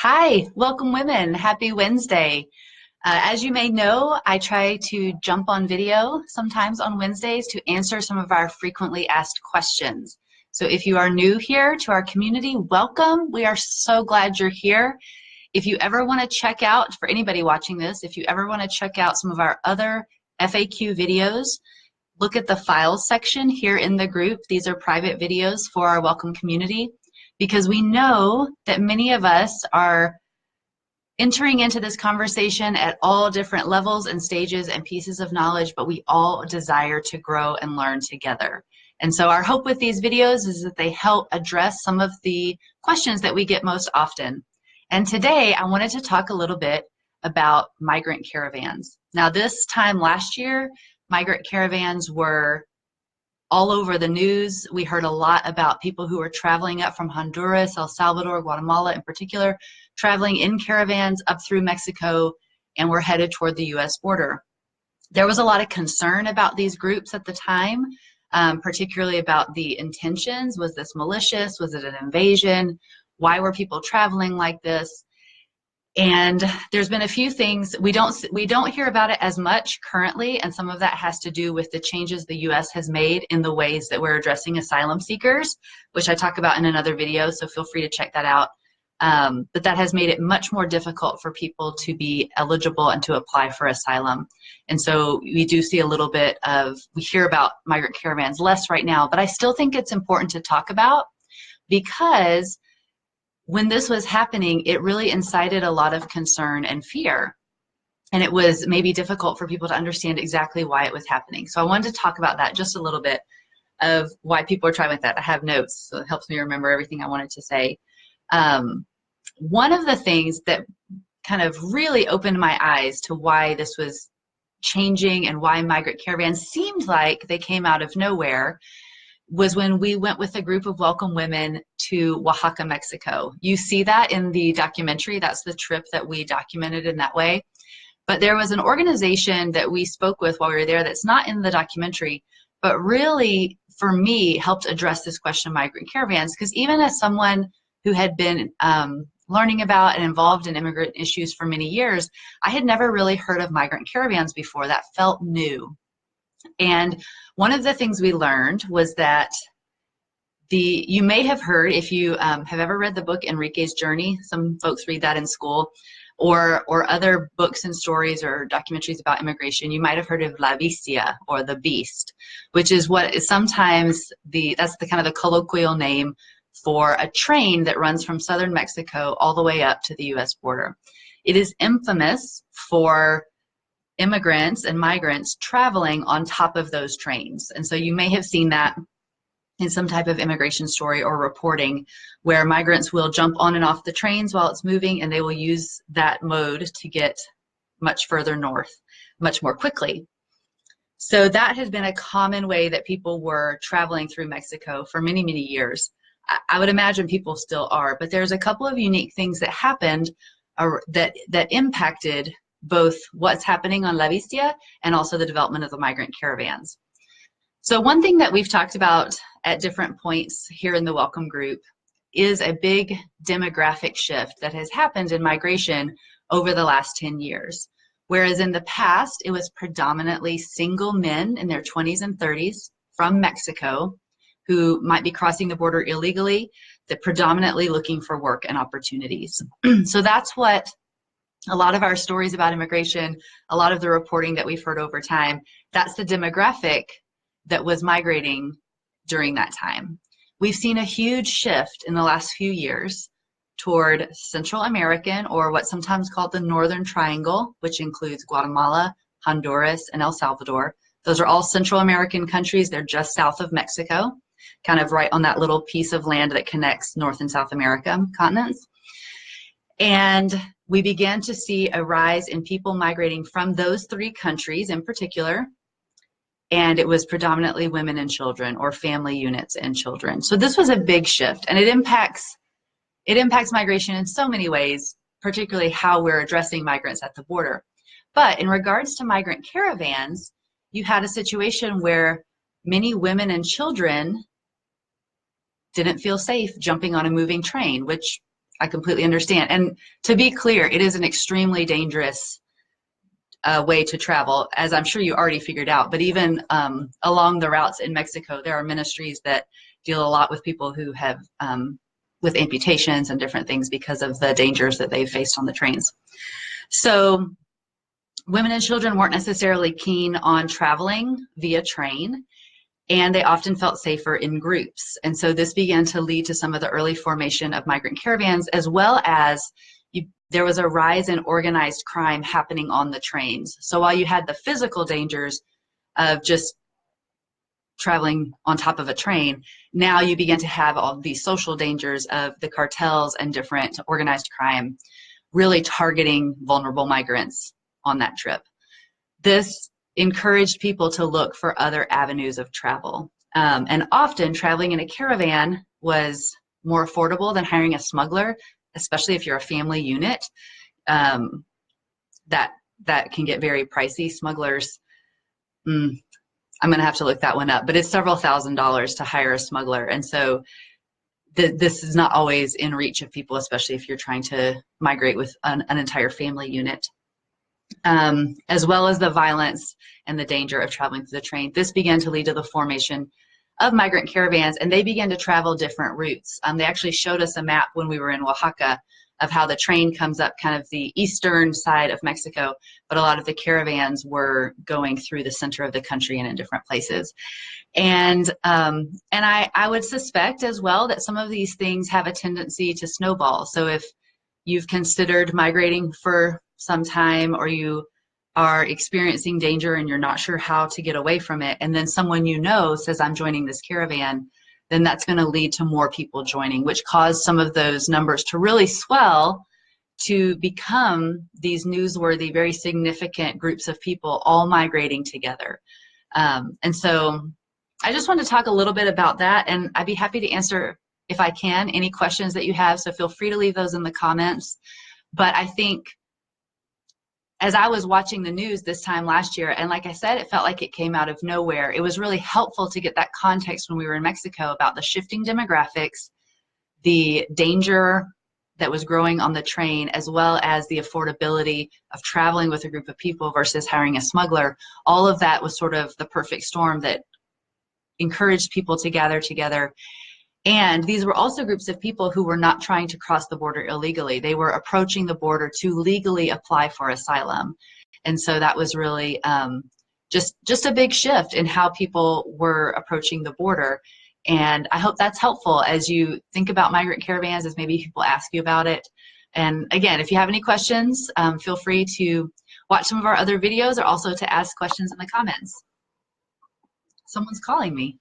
Hi, welcome women. Happy Wednesday. As you may know, I try to jump on video sometimes on Wednesdays to answer some of our frequently asked questions. So if you are new here to our community, welcome. We are so glad you're here. If you ever want to check out, for anybody watching this, if you ever want to check out some of our other FAQ videos, look at the files section here in the group. These are private videos for our welcome community, because we know that many of us are entering into this conversation at all different levels and stages and pieces of knowledge, but we all desire to grow and learn together. And so our hope with these videos is that they help address some of the questions that we get most often. And today I wanted to talk a little bit about migrant caravans. Now, this time last year, migrant caravans were all over the news. We heard a lot about people who were traveling up from Honduras, El Salvador, Guatemala in particular, traveling in caravans up through Mexico, and were headed toward the US border. There was a lot of concern about these groups at the time, particularly about the intentions. Was this malicious? Was it an invasion? Why were people traveling like this? And there's been a few things we don't hear about it as much currently, and some of that has to do with the changes the U.S. has made in the ways that we're addressing asylum seekers, which I talk about in another video, so feel free to check that out. But that has made it much more difficult for people to be eligible and to apply for asylum. And so we do see a little bit of, we hear about migrant caravans less right now, but I still think it's important to talk about, because when this was happening, it really incited a lot of concern and fear. And it was maybe difficult for people to understand exactly why it was happening. So I wanted to talk about that just a little bit, of why people are trying with that. I have notes, so it helps me remember everything I wanted to say. One of the things that kind of really opened my eyes to why this was changing and why migrant caravans seemed like they came out of nowhere was when we went with a group of welcome women to Oaxaca, Mexico. You see that in the documentary. That's the trip that we documented in that way. But there was an organization that we spoke with while we were there that's not in the documentary, but really, for me, helped address this question of migrant caravans. Because even as someone who had been learning about and involved in immigrant issues for many years, I had never really heard of migrant caravans before. That felt new. And one of the things we learned was that you may have heard, if you have ever read the book Enrique's Journey, some folks read that in school, or other books and stories or documentaries about immigration, you might have heard of La Bestia, or the beast, which is what is sometimes that's the kind of the colloquial name for a train that runs from southern Mexico all the way up to the US border. It is infamous for immigrants and migrants traveling on top of those trains. And so you may have seen that in some type of immigration story or reporting, where migrants will jump on and off the trains while it's moving, and they will use that mode to get much further north much more quickly. So that has been a common way that people were traveling through Mexico for many, many years. I would imagine people still are, but there's a couple of unique things that happened that impacted both what's happening on La Bestia and also the development of the migrant caravans. So one thing that we've talked about at different points here in the welcome group is a big demographic shift that has happened in migration over the last 10 years. Whereas in the past, it was predominantly single men in their 20s and 30s from Mexico who might be crossing the border illegally, that predominantly looking for work and opportunities. So that's what a lot of our stories about immigration, a lot of the reporting that we've heard over time, that's the demographic that was migrating during that time. We've seen a huge shift in the last few years toward Central American, or what's sometimes called the Northern Triangle, which includes Guatemala, Honduras, and El Salvador. Those are all Central American countries. They're just south of Mexico, kind of right on that little piece of land that connects North and South America continents. And we began to see a rise in people migrating from those three countries in particular, and it was predominantly women and children, or family units and children. So this was a big shift, and it impacts migration in so many ways, particularly how we're addressing migrants at the border. But in regards to migrant caravans, you had a situation where many women and children didn't feel safe jumping on a moving train, which I completely understand. And to be clear, it is an extremely dangerous way to travel, as I'm sure you already figured out. But even along the routes in Mexico, there are ministries that deal a lot with people who have with amputations and different things because of the dangers that they've faced on the trains. So women and children weren't necessarily keen on traveling via train, and they often felt safer in groups. And so this began to lead to some of the early formation of migrant caravans, as well as there was a rise in organized crime happening on the trains. So while you had the physical dangers of just traveling on top of a train, now you begin to have all these social dangers of the cartels and different organized crime really targeting vulnerable migrants on that trip. This encouraged people to look for other avenues of travel. And often traveling in a caravan was more affordable than hiring a smuggler, especially if you're a family unit. That can get very pricey. Smugglers, I'm going to have to look that one up, but it's several $1,000s to hire a smuggler. And so this is not always in reach of people, especially if you're trying to migrate with an entire family unit. As well as the violence and the danger of traveling through the train. This began to lead to the formation of migrant caravans, and they began to travel different routes. They actually showed us a map when we were in Oaxaca of how the train comes up kind of the eastern side of Mexico, but a lot of the caravans were going through the center of the country and in different places. And I would suspect as well that some of these things have a tendency to snowball. So if you've considered migrating for some time, or you are experiencing danger and you're not sure how to get away from it, and then someone you know says, I'm joining this caravan, then that's going to lead to more people joining, which caused some of those numbers to really swell to become these newsworthy, very significant groups of people all migrating together. And so I just want to talk a little bit about that, and I'd be happy to answer, if I can, any questions that you have, so feel free to leave those in the comments. But I think as I was watching the news this time last year, and like I said, it felt like it came out of nowhere. It was really helpful to get that context when we were in Mexico about the shifting demographics, the danger that was growing on the train, as well as the affordability of traveling with a group of people versus hiring a smuggler. All of that was sort of the perfect storm that encouraged people to gather together. And these were also groups of people who were not trying to cross the border illegally. They were approaching the border to legally apply for asylum. And so that was really just a big shift in how people were approaching the border. And I hope that's helpful as you think about migrant caravans, as maybe people ask you about it. And again, if you have any questions, feel free to watch some of our other videos, or also to ask questions in the comments. Someone's calling me.